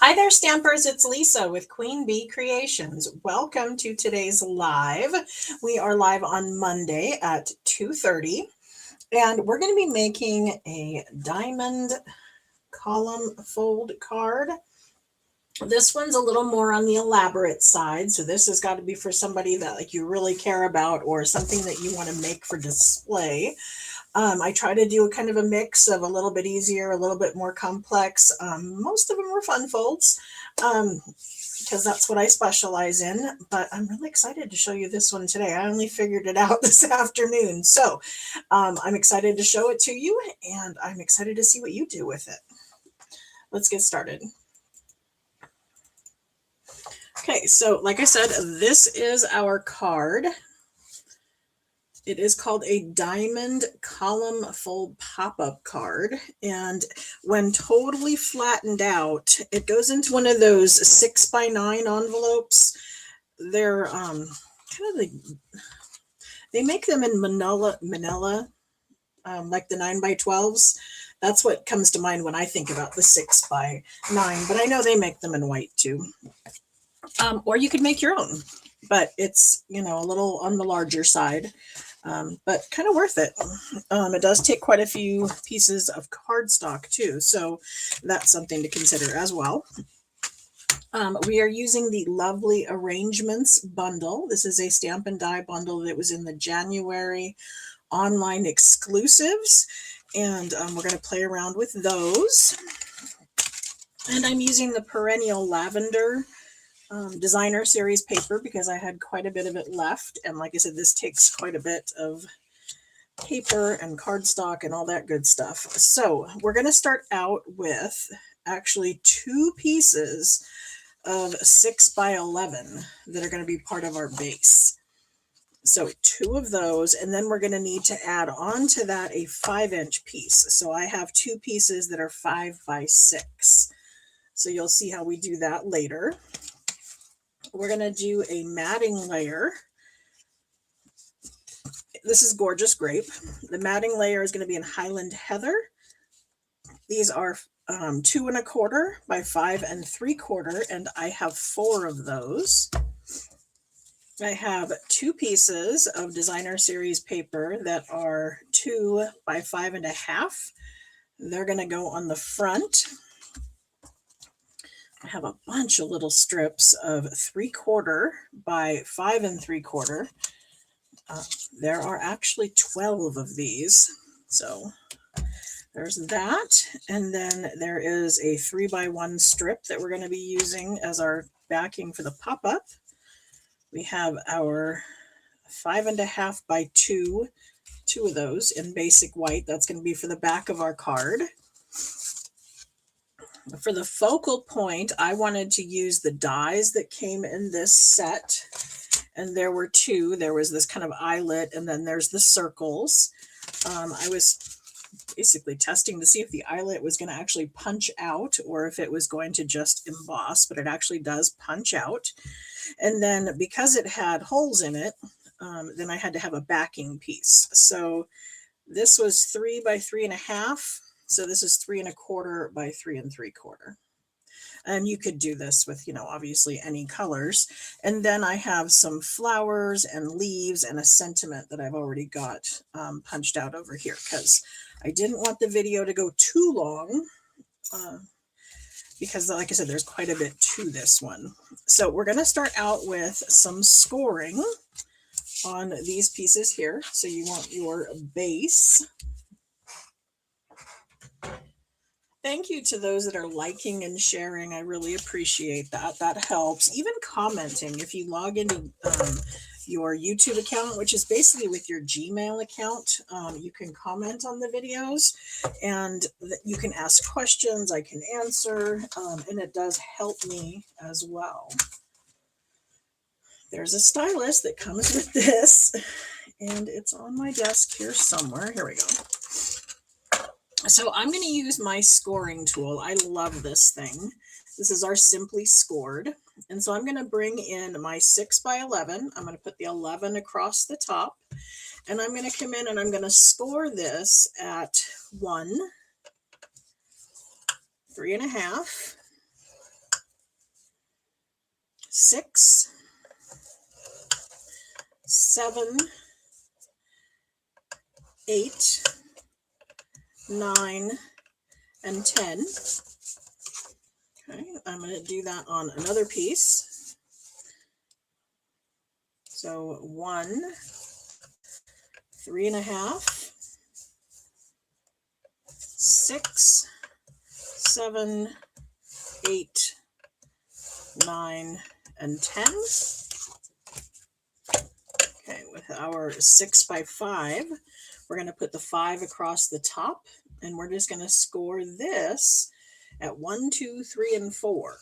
Hi there, Stampers. It's Lisa with Queen Bee Creations. Welcome to today's live. We are live on Monday at 2:30, and we're going to be making a diamond column fold card. This one's a little more on the elaborate side, so this has got to be for somebody that you really care about or something that you want to make for display. I try to do a kind of a mix of a little bit easier, a little bit more complex. Most of them are fun folds um, because that's what I specialize in. But I'm really excited to show you this one today. I only figured it out this afternoon. So I'm excited to show it to you, and I'm excited to see what you do with it. Let's get started. Okay, so like I said, this is our card. It is called a diamond column fold pop-up card. And when totally flattened out, it goes into one of those 6x9 envelopes. They're kind of they make them in manila, like the 9x12s. That's what comes to mind when I think about the 6x9, but I know they make them in white too. Or you could make your own, but it's, a little on the larger side. But kind of worth it. It does take quite a few pieces of cardstock too, so that's something to consider as well. We are using the Lovely Arrangements bundle. This is a stamp and die bundle that was in the January online exclusives, and we're going to play around with those. And I'm using the Perennial Lavender designer series paper because I had quite a bit of it left, and like I said, this takes quite a bit of paper and cardstock and all that good stuff. So we're going to start out with actually two pieces of 6x11 that are going to be part of our base. So two of those, and then we're going to need to add on to that a 5-inch piece. So I have two pieces that are 5x6. So you'll see how we do that later. We're going to do a matting layer. This is Gorgeous Grape. The matting layer is going to be in Highland Heather. These are 2 1/4 by 5 3/4, and I have 4 of those. I have 2 pieces of designer series paper that are 2 by 5 1/2. They're going to go on the front. I have a bunch of little strips of 3/4 by 5 3/4. There are actually 12 of these. So there's that. And then there is a 3x1 strip that we're going to be using as our backing for the pop-up. We have our 5 1/2 by 2 of those in basic white. That's going to be for the back of our card. For the focal point, I wanted to use the dies that came in this set. And there were 2. There was this kind of eyelet, and then there's the circles. I was basically testing to see if the eyelet was going to actually punch out or if it was going to just emboss, but it actually does punch out. And then because it had holes in it, then I had to have a backing piece. So this was 3 by 3 1/2. So this is 3 1/4 by 3 3/4. And you could do this with, obviously any colors. And then I have some flowers and leaves and a sentiment that I've already got punched out over here because I didn't want the video to go too long because, like I said, there's quite a bit to this one. So we're going to start out with some scoring on these pieces here. So you want your base. Thank you to those that are liking and sharing. I really appreciate that. That helps. Even commenting. If you log into your YouTube account, which is basically with your Gmail account, you can comment on the videos and you can ask questions. I can answer, and it does help me as well. There's a stylus that comes with this, and it's on my desk here somewhere. Here we go. So I'm going to use my scoring tool. I love this thing. This is our Simply Scored. And so I'm going to bring in my 6x11. I'm going to put the 11 across the top. And I'm going to come in and I'm going to score this at 1, 3 1/2, 6, 7, 8, 9, and 10. Okay, I'm going to do that on another piece. So 1, 3.5, 6, 7, 8, 9, and 10. Okay, with our 6 by 5, we're going to put the 5 across the top, and we're just going to score this at 1, 2, 3, and 4.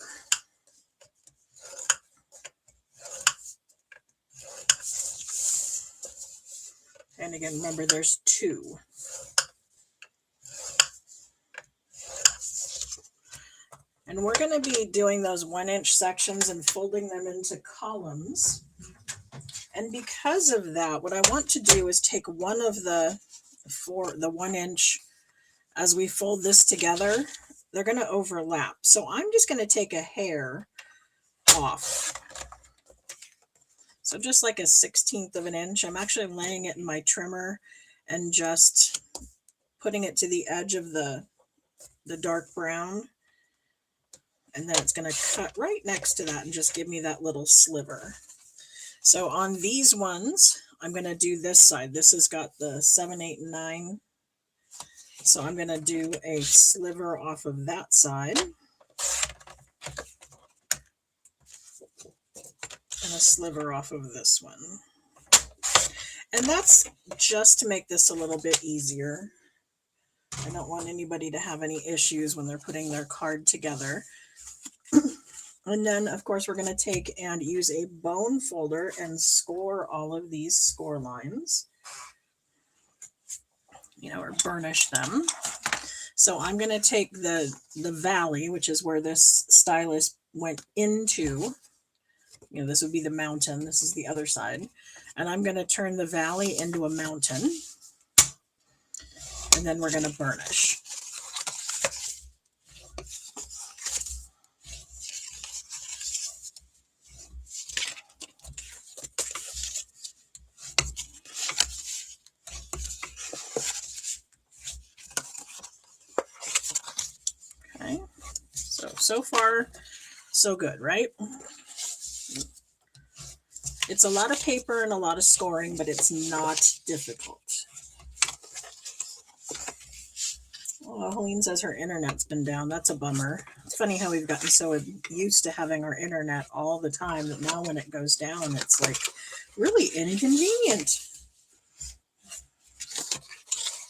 And again, remember there's 2. And we're going to be doing those 1-inch sections and folding them into columns. And because of that, what I want to do is take one of the 1-inch, as we fold this together, they're going to overlap. So I'm just going to take a hair off. So just like a 1/16 of an inch, I'm actually laying it in my trimmer and just putting it to the edge of the dark brown. And then it's going to cut right next to that and just give me that little sliver. So on these ones, I'm going to do this side. This has got the 7, 8, and 9. So I'm going to do a sliver off of that side. And a sliver off of this one. And that's just to make this a little bit easier. I don't want anybody to have any issues when they're putting their card together. And then, of course, we're going to take and use a bone folder and score all of these score lines, or burnish them. So I'm going to take the valley, which is where this stylus went into. This would be the mountain. This is the other side. And I'm going to turn the valley into a mountain. And then we're going to burnish. Okay. So far, so good, right? It's a lot of paper and a lot of scoring, but it's not difficult. Oh, Helene says her internet's been down. That's a bummer. It's funny how we've gotten so used to having our internet all the time that now when it goes down, it's like really inconvenient.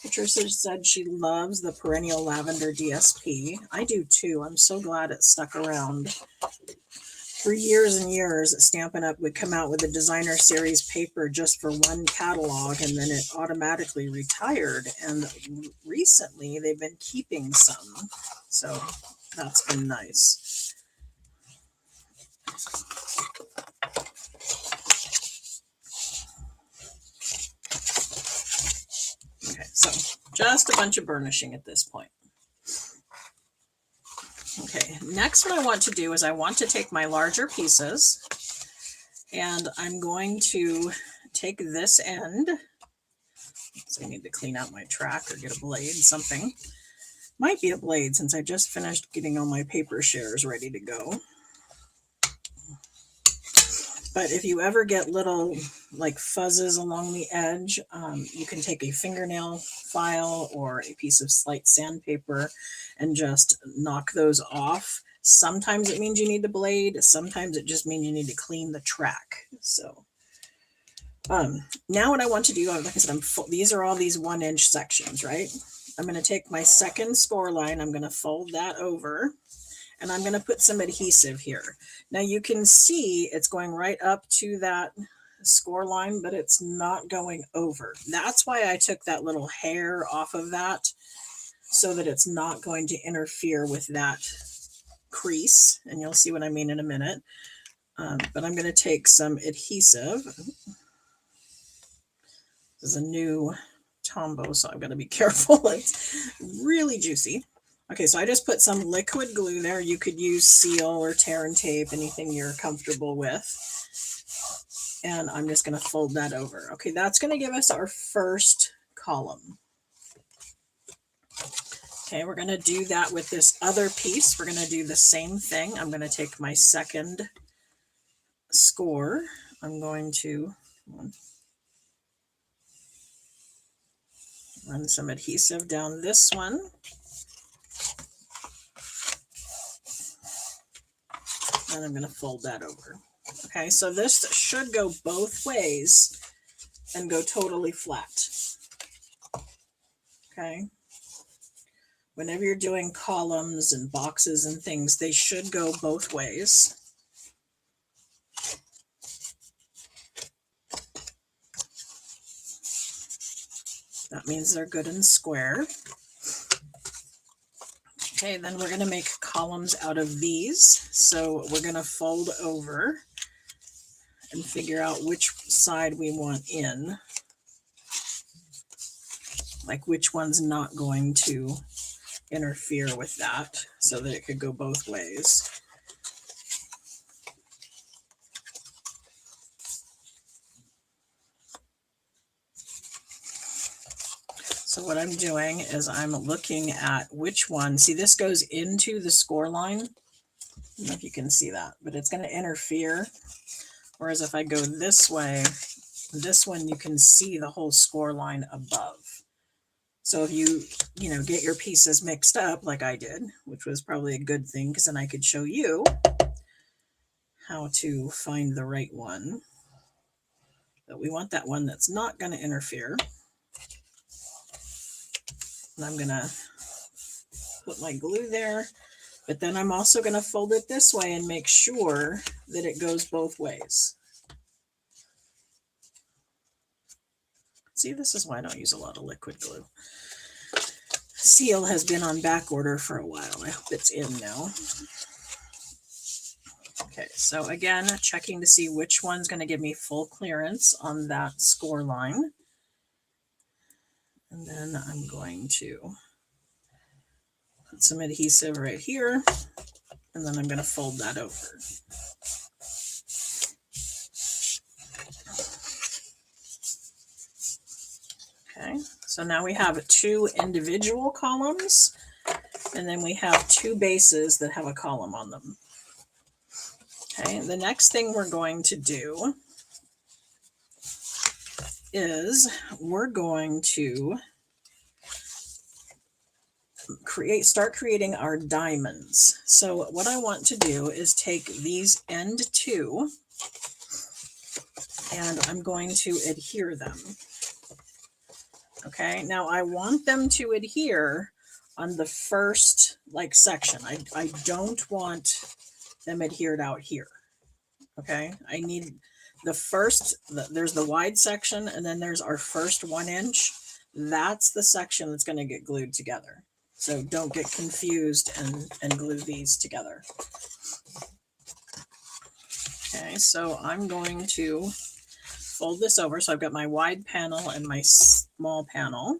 Patricia said she loves the Perennial Lavender DSP. I do too. I'm so glad it stuck around. For years and years, Stampin' Up! Would come out with a designer series paper just for one catalog, and then it automatically retired. And recently, they've been keeping some. So that's been nice. Okay, so just a bunch of burnishing at this point. Okay, next what I want to do is I want to take my larger pieces and I'm going to take this end. So I need to clean out my track or get a blade, something. Might be a blade since I just finished getting all my paper shares ready to go. But if you ever get little like fuzzes along the edge, you can take a fingernail file or a piece of slight sandpaper and just knock those off. Sometimes it means you need a blade. Sometimes it just means you need to clean the track. So now what I want to do, like I said, these are all these 1-inch sections, right? I'm going to take my second score line. I'm going to fold that over. And I'm going to put some adhesive here. Now you can see it's going right up to that score line, but it's not going over. That's why I took that little hair off of that so that it's not going to interfere with that crease. And you'll see what I mean in a minute. But I'm going to take some adhesive. This is a new Tombow, so I've got to be careful. It's really juicy. Okay, so I just put some liquid glue there. You could use seal or tear and tape, anything you're comfortable with. And I'm just going to fold that over. Okay, that's going to give us our first column. Okay, we're going to do that with this other piece. We're going to do the same thing. I'm going to take my second score. I'm going to run some adhesive down this one. And I'm going to fold that over. Okay, so this should go both ways and go totally flat. Okay. Whenever you're doing columns and boxes and things, they should go both ways. That means they're good and square. Okay, then we're going to make columns out of these. So we're going to fold over and figure out which side we want in. Like which one's not going to interfere with that so that it could go both ways. So what I'm doing is I'm looking at which one, see this goes into the score line. I don't know if you can see that, but it's going to interfere. Whereas if I go this way, this one you can see the whole score line above. So if you get your pieces mixed up like I did, which was probably a good thing because then I could show you how to find the right one. But we want that one that's not going to interfere. And I'm going to put my glue there, but then I'm also going to fold it this way and make sure that it goes both ways. See, this is why I don't use a lot of liquid glue. Seal has been on back order for a while. I hope it's in now. Okay, so again, checking to see which one's going to give me full clearance on that score line. And then I'm going to put some adhesive right here, and then I'm going to fold that over. Okay, so now we have two individual columns, and then we have two bases that have a column on them. Okay, the next thing we're going to do is we're going to start creating our diamonds. So what I want to do is take these end two and I'm going to adhere them. Okay, now I want them to adhere on the first section. I don't want them adhered out here. Okay, I need the first, there's the wide section, and then there's our first 1 inch. That's the section that's going to get glued together. So don't get confused and glue these together. Okay, so I'm going to fold this over. So I've got my wide panel and my small panel.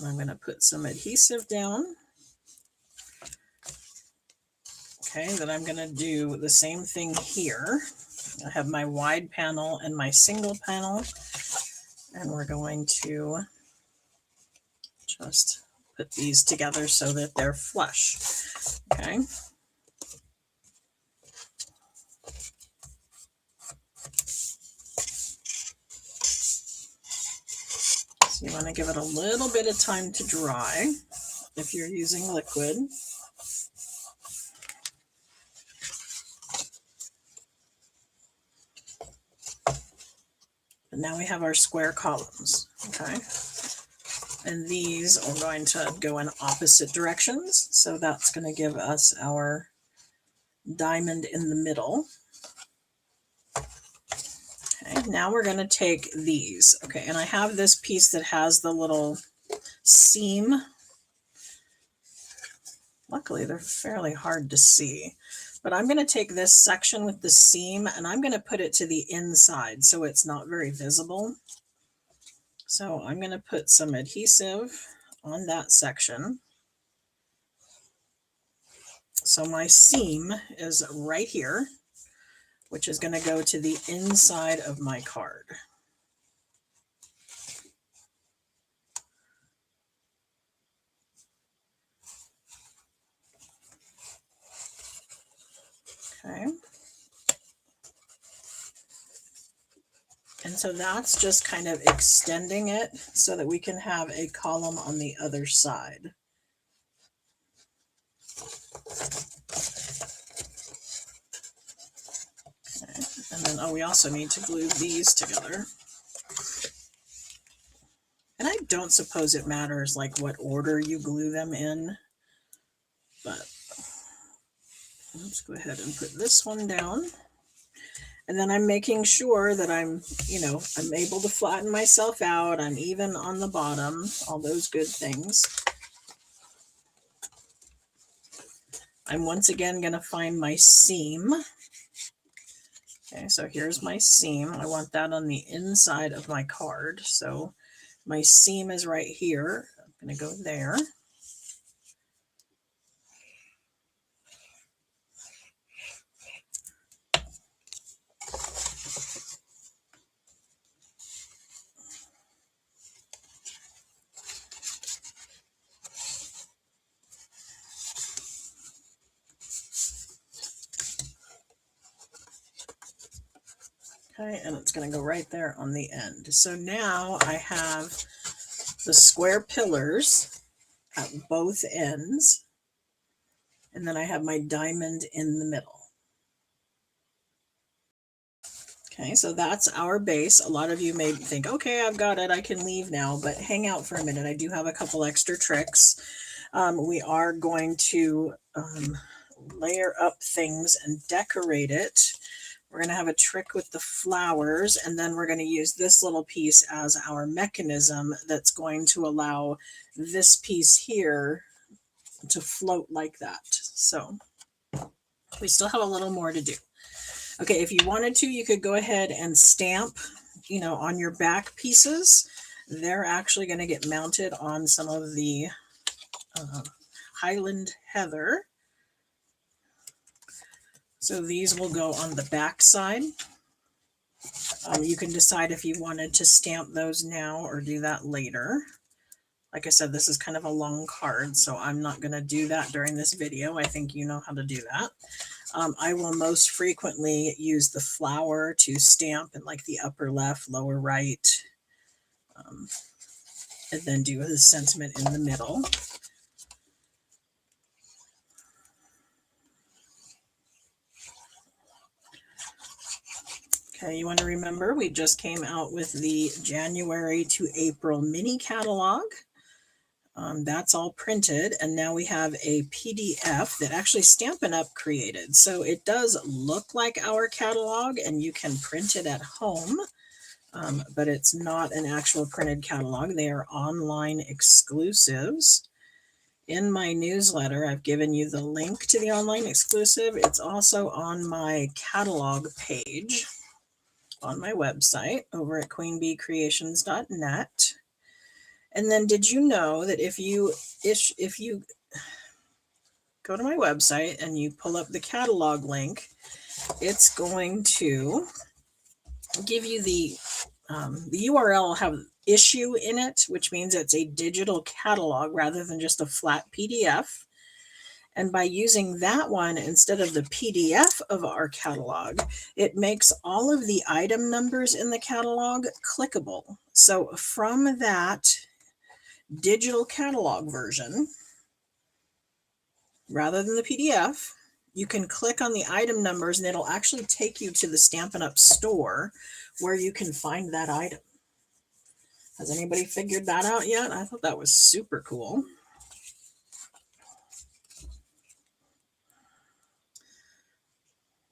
I'm going to put some adhesive down. Okay, then I'm going to do the same thing here. I have my wide panel and my single panel, and we're going to just put these together so that they're flush. Okay. So you want to give it a little bit of time to dry if you're using liquid. And now we have our square columns, okay? And these are going to go in opposite directions. So that's going to give us our diamond in the middle. Okay, now we're going to take these, okay? And I have this piece that has the little seam. Luckily, they're fairly hard to see. But I'm going to take this section with the seam and I'm going to put it to the inside so it's not very visible. So I'm going to put some adhesive on that section. So my seam is right here, which is going to go to the inside of my card. Okay. And so that's just kind of extending it so that we can have a column on the other side. Okay. And then, oh, we also need to glue these together. And I don't suppose it matters like what order you glue them in, but let's go ahead and put this one down. And then I'm making sure that I'm able to flatten myself out. I'm even on the bottom, all those good things. I'm once again going to find my seam. Okay, so here's my seam. I want that on the inside of my card. So my seam is right here. I'm going to go there. Okay, and it's going to go right there on the end. So now I have the square pillars at both ends, and then I have my diamond in the middle. Okay, so that's our base. A lot of you may think, okay, I've got it, I can leave now, but hang out for a minute. I do have a couple extra tricks. We are going to layer up things and decorate it. We're going to have a trick with the flowers, and then we're going to use this little piece as our mechanism that's going to allow this piece here to float like that. So we still have a little more to do. Okay, if you wanted to, you could go ahead and stamp, on your back pieces. They're actually going to get mounted on some of the Highland Heather. So these will go on the back side. You can decide if you wanted to stamp those now or do that later. Like I said, this is kind of a long card, so I'm not going to do that during this video. I think you know how to do that. I will most frequently use the flower to stamp in like the upper left, lower right, and then do the sentiment in the middle. Okay, you want to remember we just came out with the January to April mini catalog. That's all printed, and now we have a PDF that actually Stampin' Up! Created. So it does look like our catalog, and you can print it at home, but it's not an actual printed catalog. They are online exclusives. In my newsletter, I've given you the link to the online exclusive. It's also on my catalog page on my website over at queenbeecreations.net. And then did you know that if you go to my website and you pull up the catalog link, it's going to give you the URL will have issue in it, which means it's a digital catalog rather than just a flat PDF. And by using that one instead of the PDF of our catalog, it makes all of the item numbers in the catalog clickable. So from that digital catalog version, rather than the PDF, you can click on the item numbers and it'll actually take you to the Stampin' Up! Store where you can find that item. Has anybody figured that out yet? I thought that was super cool.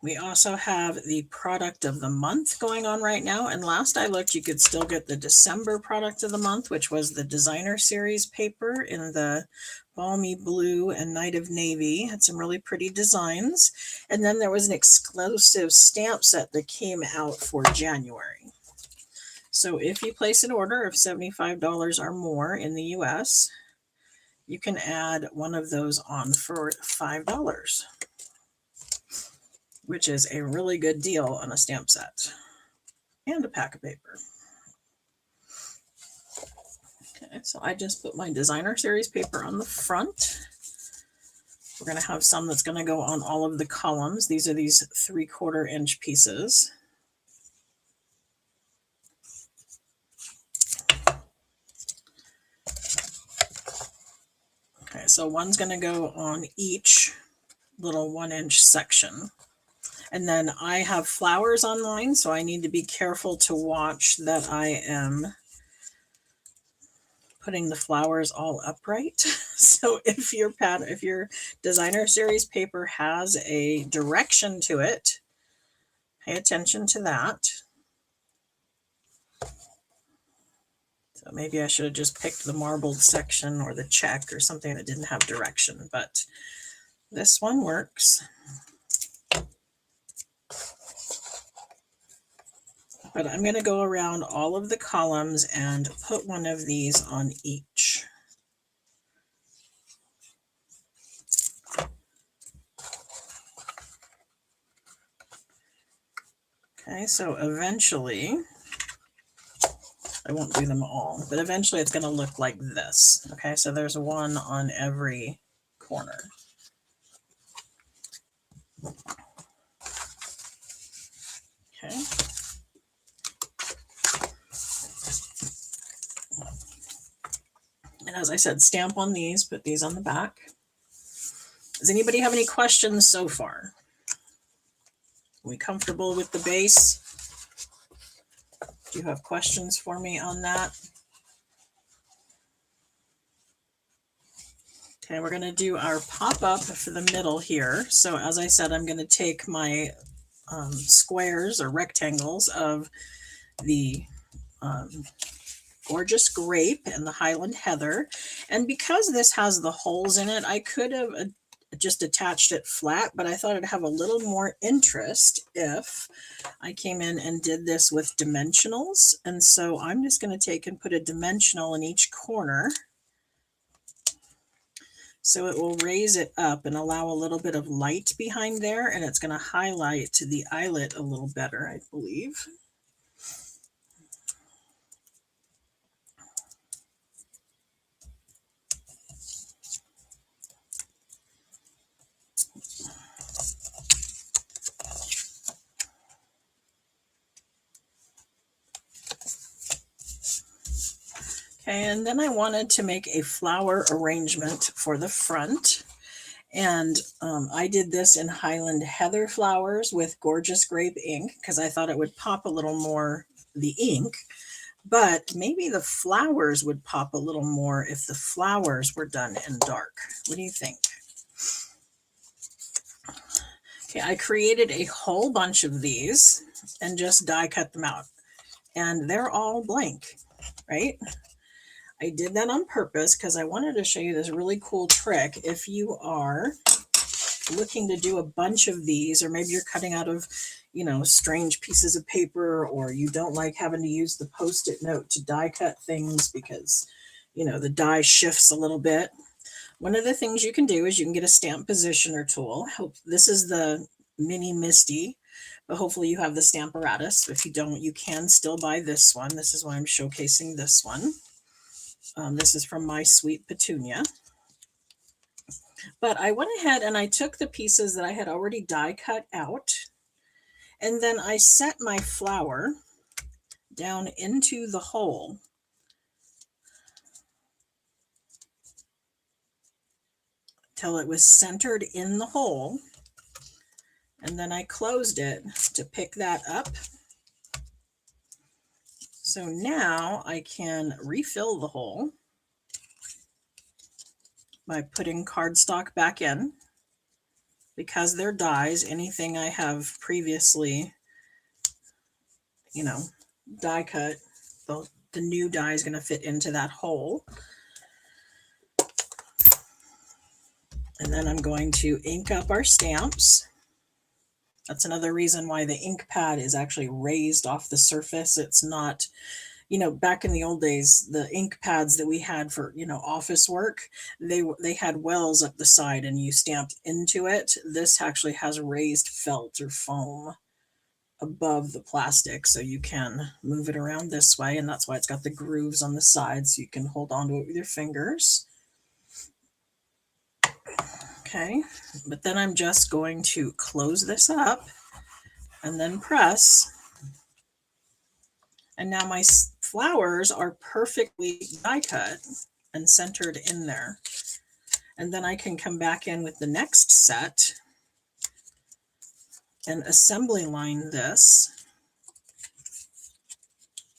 We also have the product of the month going on right now. And last I looked, you could still get the December product of the month, which was the designer series paper in the balmy blue and night of navy. Had some really pretty designs. And then there was an exclusive stamp set that came out for January. So if you place an order of $75 or more in the US, you can add one of those on for $5, which is a really good deal on a stamp set and a pack of paper. Okay, so I just put my designer series paper on the front. We're going to have some that's going to go on all of the columns. These are these 3/4 inch pieces. Okay, so one's going to go on each little 1-inch section. And then I have flowers on mine, so I need to be careful to watch that I am putting the flowers all upright. So if your designer series paper has a direction to it, pay attention to that. So maybe I should have just picked the marbled section or the check or something that didn't have direction, but this one works. But I'm going to go around all of the columns and put one of these on each. Okay, so eventually, I won't do them all, but eventually it's going to look like this. Okay, so there's one on every corner. Okay. And as I said, stamp on these, put these on the back. Does anybody have any questions so far? Are we comfortable with the base? Do you have questions for me on that? Okay, we're going to do our pop-up for the middle here. So as I said, I'm going to take my squares or rectangles of the Gorgeous Grape and the Highland Heather. And because this has the holes in it, I could have just attached it flat, but I thought it'd have a little more interest if I came in and did this with dimensionals. And so I'm just going to take and put a dimensional in each corner. So it will raise it up and allow a little bit of light behind there, and it's going to highlight the eyelet a little better, I believe. And then I wanted to make a flower arrangement for the front. And I did this in Highland Heather flowers with Gorgeous Grape ink because I thought it would pop a little more the ink. But maybe the flowers would pop a little more if the flowers were done in dark. What do you think? Okay, I created a whole bunch of these and just die cut them out. And they're all blank, right? I did that on purpose because I wanted to show you this really cool trick. If you are looking to do a bunch of these, or maybe you're cutting out of, strange pieces of paper, or you don't like having to use the Post-it note to die cut things because, the die shifts a little bit. One of the things you can do is you can get a stamp positioner tool. This is the Mini Misty, but hopefully you have the Stamparatus. If you don't, you can still buy this one. This is why I'm showcasing this one. This is from My Sweet Petunia. But I went ahead and I took the pieces that I had already die cut out, and then I set my flower down into the hole till it was centered in the hole, and then I closed it to pick that up. So now I can refill the hole by putting cardstock back in. Because they're dies, anything I have previously, die cut, the new die is going to fit into that hole. And then I'm going to ink up our stamps. That's another reason why the ink pad is actually raised off the surface. It's not, you know, back in the old days, the ink pads that we had for, you know, office work, they had wells up the side and you stamped into it. This actually has raised felt or foam above the plastic, so you can move it around this way, and that's why it's got the grooves on the sides so you can hold on to it with your fingers. Okay, but then I'm just going to close this up and then press. And now my flowers are perfectly die cut and centered in there. And then I can come back in with the next set and assembly line this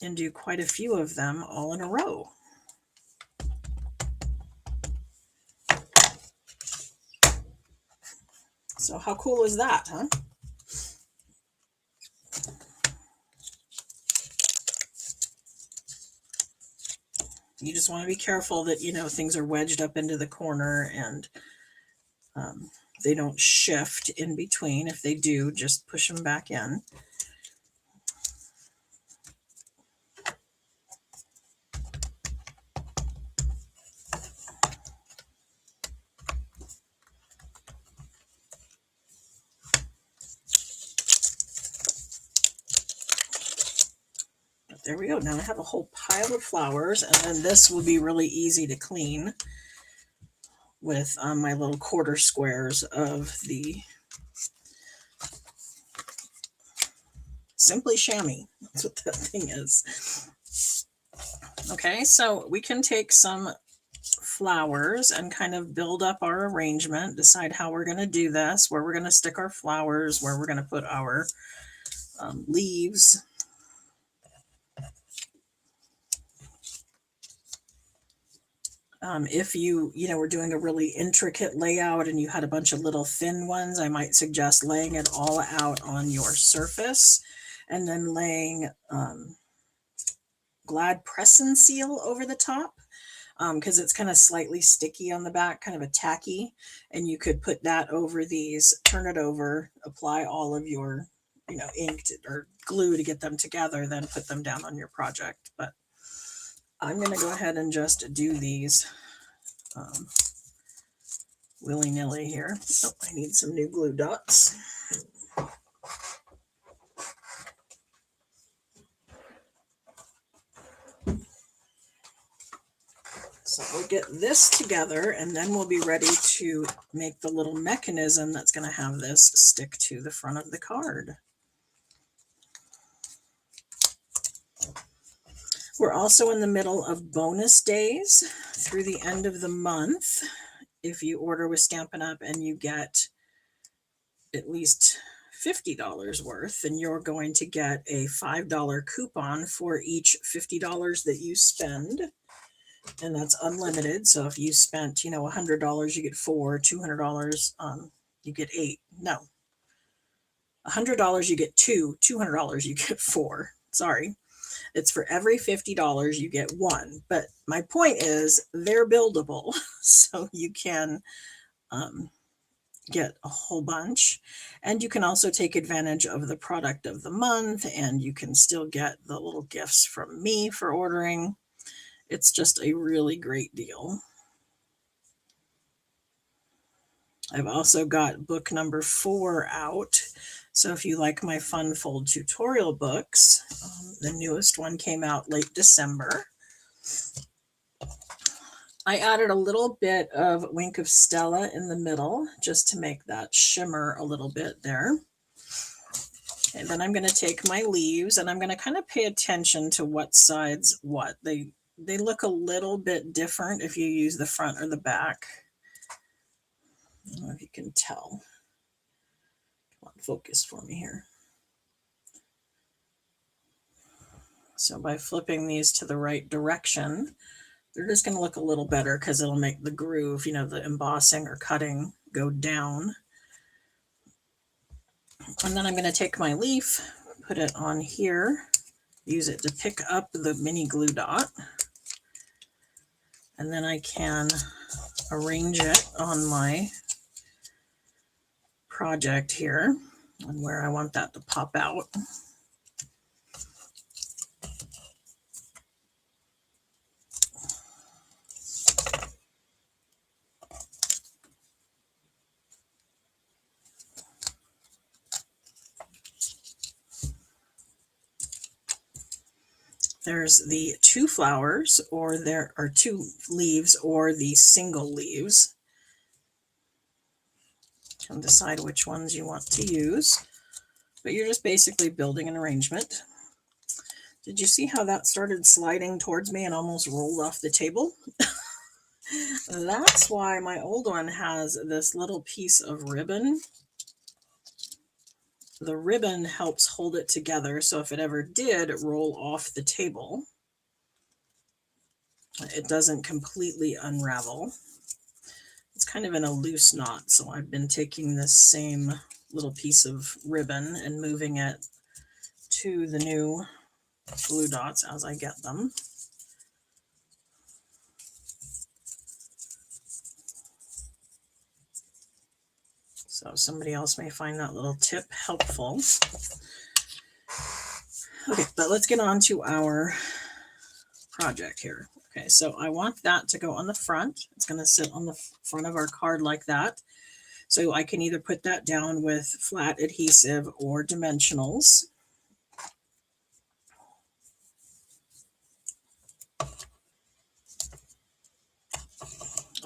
and do quite a few of them all in a row. So how cool is that, huh? You just want to be careful that, you know, things are wedged up into the corner and they don't shift in between. If they do, just push them back in. There we go. Now I have a whole pile of flowers, and then this will be really easy to clean with my little quarter squares of the Simply Chamois. That's what that thing is. Okay, so we can take some flowers and kind of build up our arrangement, decide how we're going to do this, where we're going to stick our flowers, where we're going to put our leaves. If you know, were doing a really intricate layout and you had a bunch of little thin ones, I might suggest laying it all out on your surface and then laying Glad Press and Seal over the top, because it's kind of slightly sticky on the back, kind of a tacky, and you could put that over these, turn it over, apply all of your, you know, ink or glue to get them together, then put them down on your project. But I'm going to go ahead and just do these willy-nilly here. Oh, I need some new glue dots. So we'll get this together and then we'll be ready to make the little mechanism that's going to have this stick to the front of the card. We're also in the middle of bonus days through the end of the month. If you order with Stampin' Up and you get at least $50 worth, then you're going to get a $5 coupon for each $50 that you spend. And that's unlimited. So if you spent, you know, $100, you get 4, $200, you get 8. No, $100 you get 2, $200 you get 4. Sorry. It's for every $50 you get 1. But my point is they're buildable. So you can get a whole bunch. And you can also take advantage of the product of the month, and you can still get the little gifts from me for ordering. It's just a really great deal. I've also got book number 4 out. So if you like my Fun Fold tutorial books, the newest one came out late December. I added a little bit of Wink of Stella in the middle just to make that shimmer a little bit there. And then I'm going to take my leaves and I'm going to kind of pay attention to what sides what. They look a little bit different if you use the front or the back. I don't know if you can tell. Come on, focus for me here. So by flipping these to the right direction, they're just going to look a little better because it'll make the groove, you know, the embossing or cutting go down. And then I'm going to take my leaf, put it on here, use it to pick up the mini glue dot. And then I can arrange it on my project here and where I want that to pop out. There's the 2 flowers, or there are 2 leaves, or the single leaves. You can decide which ones you want to use, but you're just basically building an arrangement. Did you see how that started sliding towards me and almost rolled off the table? That's why my old one has this little piece of ribbon. The ribbon helps hold it together, so if it ever did roll off the table, it doesn't completely unravel. It's kind of in a loose knot, so I've been taking this same little piece of ribbon and moving it to the new glue dots as I get them. So somebody else may find that little tip helpful. Okay, but let's get on to our project here. Okay, so I want that to go on the front. It's going to sit on the front of our card like that. So I can either put that down with flat adhesive or dimensionals.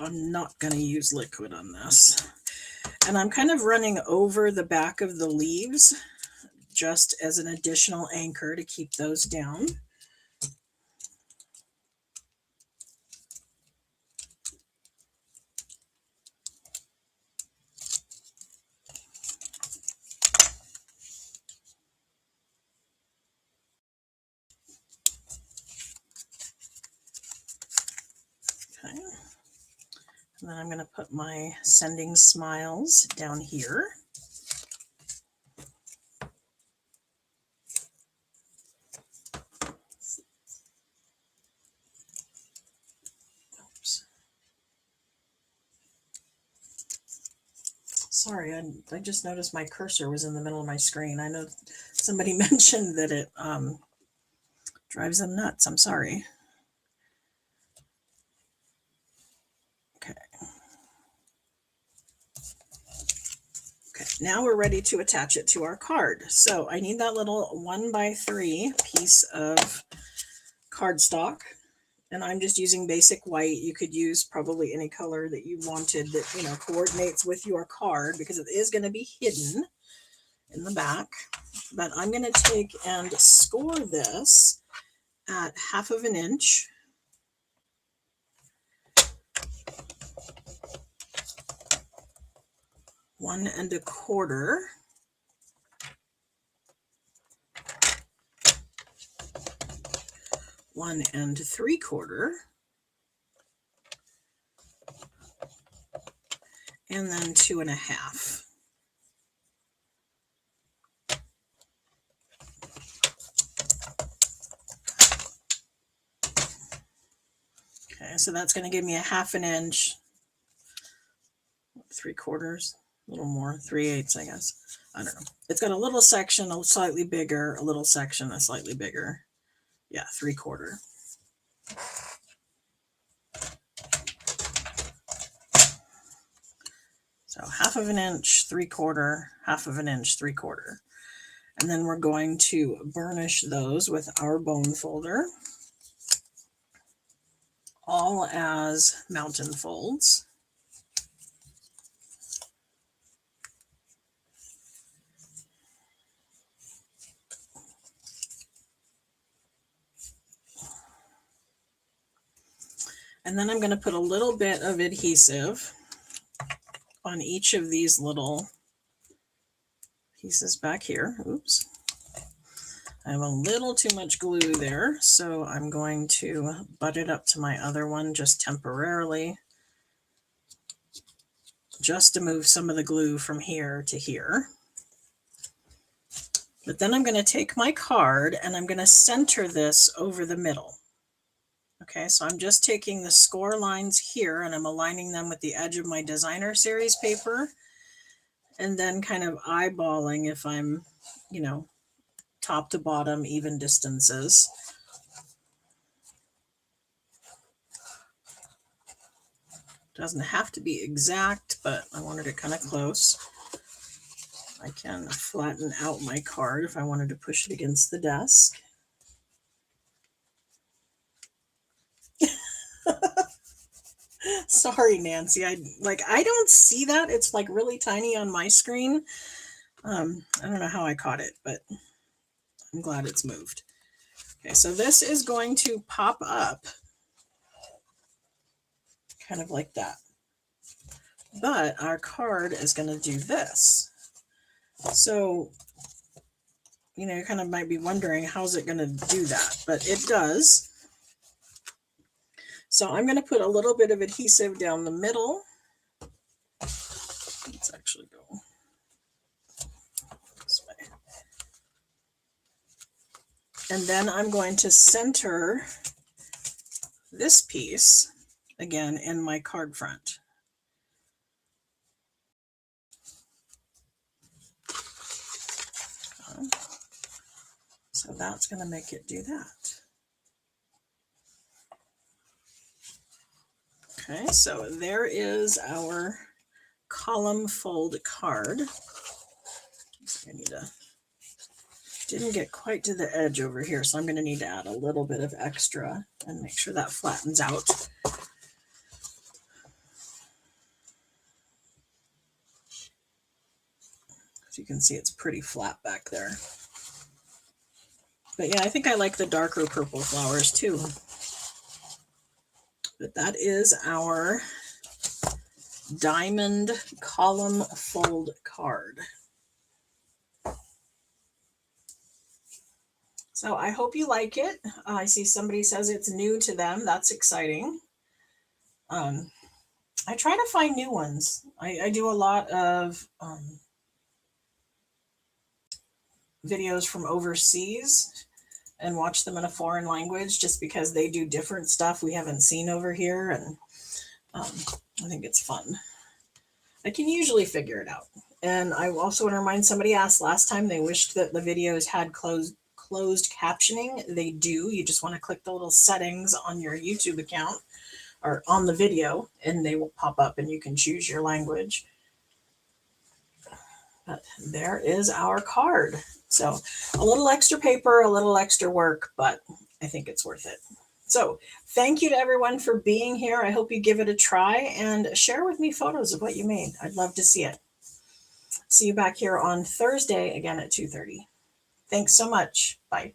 I'm not going to use liquid on this. And I'm kind of running over the back of the leaves just as an additional anchor to keep those down. Okay. And then I'm going to put my sending smiles down here. Oops. Sorry, I just noticed my cursor was in the middle of my screen. I know somebody mentioned that it drives them nuts. I'm sorry. Okay. Okay, now we're ready to attach it to our card. So I need that little 1x3 piece of cardstock, and I'm just using basic white. You could use probably any color that you wanted that, you know, coordinates with your card, because it is going to be hidden in the back. But I'm going to take and score this at 1/2 inch. One and a quarter. One and 3/4. And then 2.5. Okay, so that's going to give me 1/2 inch, 3/4, a little more, 3/8, I guess. I don't know. It's got a little section, a slightly bigger, a little section, a slightly bigger. Yeah, 3/4. So 1/2 inch, 3/4, 1/2 inch, 3/4. And then we're going to burnish those with our bone folder, all as mountain folds. And then I'm going to put a little bit of adhesive on each of these little pieces back here. Oops. I have a little too much glue there, so I'm going to butt it up to my other one just temporarily, just to move some of the glue from here to here. But then I'm going to take my card and I'm going to center this over the middle. Okay, so I'm just taking the score lines here and I'm aligning them with the edge of my designer series paper, and then kind of eyeballing if I'm, you know, top to bottom, even distances. Doesn't have to be exact, but I wanted it kind of close. I can flatten out my card if I wanted to push it against the desk. Sorry, Nancy. I don't see that. It's like really tiny on my screen. I don't know how I caught it, but I'm glad it's moved. Okay, so this is going to pop up kind of like that. But our card is going to do this. So, you know, you kind of might be wondering, how's it going to do that? But it does. So I'm going to put a little bit of adhesive down the middle. Let's actually go this way. And then I'm going to center this piece again in my card front. So that's going to make it do that. Okay, so there is our column fold card. I need to, didn't get quite to the edge over here, so I'm going to need to add a little bit of extra and make sure that flattens out. As you can see, it's pretty flat back there. But yeah, I think I like the darker purple flowers too. But that is our diamond column fold card. So I hope you like it. I see somebody says it's new to them. That's exciting. I try to find new ones. I do a lot of videos from overseas and watch them in a foreign language just because they do different stuff we haven't seen over here. And I think it's fun. I can usually figure it out. And I also want to remind, somebody asked last time they wished that the videos had closed captioning. They do. You just want to click the little settings on your YouTube account or on the video and they will pop up and you can choose your language. But there is our card. So a little extra paper, a little extra work, but I think it's worth it. So thank you to everyone for being here. I hope you give it a try and share with me photos of what you made. I'd love to see it. See you back here on Thursday again at 2:30. Thanks so much. Bye.